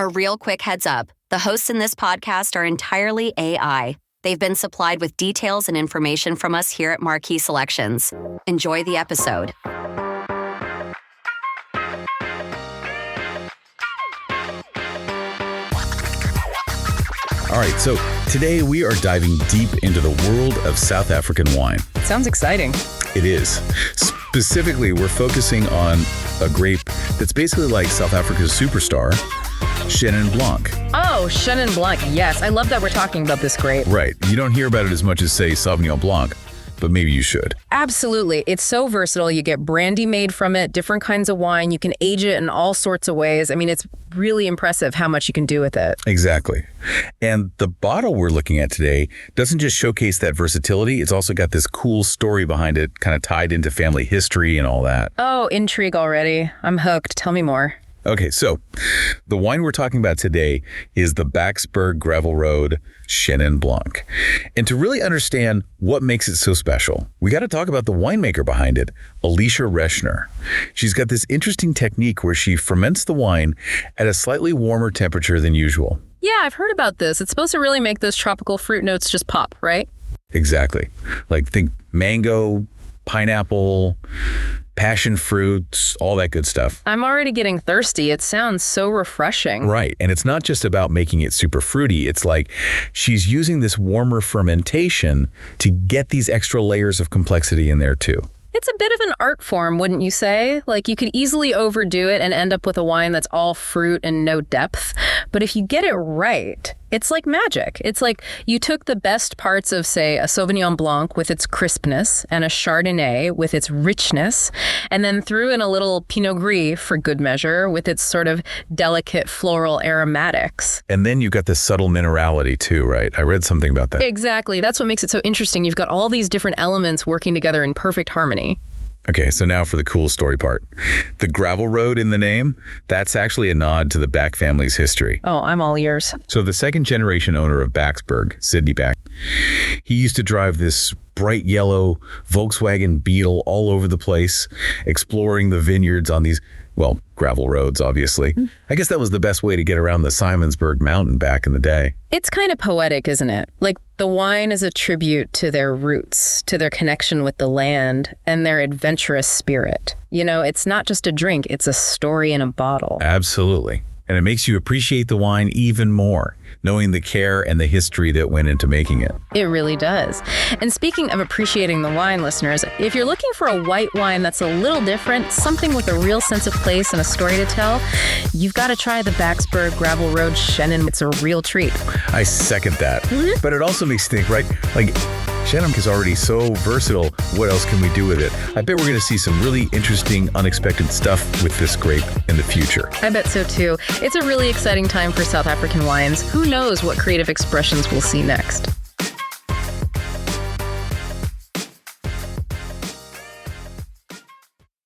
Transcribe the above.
A real quick heads up, the hosts in this podcast are entirely AI. They've been supplied with details and information from us here at Marquee Selections. Enjoy the episode. All right, so today we are diving deep into the world of South African wine. Sounds exciting. It is. Specifically, we're focusing on a grape that's basically like South Africa's superstar, Chenin Blanc. Oh, Chenin Blanc. Yes, I love that we're talking about this grape. Right. You don't hear about it as much as, say, Sauvignon Blanc, but maybe you should. Absolutely. It's so versatile. You get brandy made from it, different kinds of wine. You can age it in all sorts of ways. I mean, it's really impressive how much you can do with it. Exactly. And the bottle we're looking at today doesn't just showcase that versatility. It's also got this cool story behind it, kind of tied into family history and all that. Oh, intrigue already. I'm hooked. Tell me more. Okay, so the wine we're talking about today is the Backsberg Gravel Road Chenin Blanc. And to really understand what makes it so special, we got to talk about the winemaker behind it, Alicia Reschner. She's got this interesting technique where she ferments the wine at a slightly warmer temperature than usual. Yeah, I've heard about this. It's supposed to really make those tropical fruit notes just pop, right? Exactly. Like think mango, pineapple, passion fruits, all that good stuff. I'm already getting thirsty. It sounds so refreshing. Right. And it's not just about making it super fruity. It's like she's using this warmer fermentation to get these extra layers of complexity in there too. It's a bit of an art form, wouldn't you say? Like you could easily overdo it and end up with a wine that's all fruit and no depth. But if you get it right, it's like magic. It's like you took the best parts of, say, a Sauvignon Blanc with its crispness and a Chardonnay with its richness, and then threw in a little Pinot Gris for good measure with its sort of delicate floral aromatics. And then you got this subtle minerality too, right? I read something about that. Exactly. That's what makes it so interesting. You've got all these different elements working together in perfect harmony. Okay, so now for the cool story part. The gravel road in the name, that's actually a nod to the Back family's history. Oh, I'm all ears. So the second generation owner of Backsberg, Sidney Back, he used to drive this bright yellow Volkswagen Beetle all over the place, exploring the vineyards on these, well, gravel roads, obviously. I guess that was the best way to get around the Simonsberg mountain back in the day. It's kind of poetic, isn't it? Like the wine is a tribute to their roots, to their connection with the land and their adventurous spirit. You know, it's not just a drink, it's a story in a bottle. Absolutely. And it makes you appreciate the wine even more, knowing the care and the history that went into making it. It really does. And speaking of appreciating the wine, listeners, if you're looking for a white wine that's a little different, something with a real sense of place and a story to tell, you've got to try the Backsberg Gravel Road Chenin. It's a real treat. I second that. But it also makes you think, right? Like, Chenin is already so versatile. What else can we do with it? I bet we're going to see some really interesting, unexpected stuff with this grape in the future. I bet so too. It's a really exciting time for South African wines. Who knows what creative expressions we'll see next?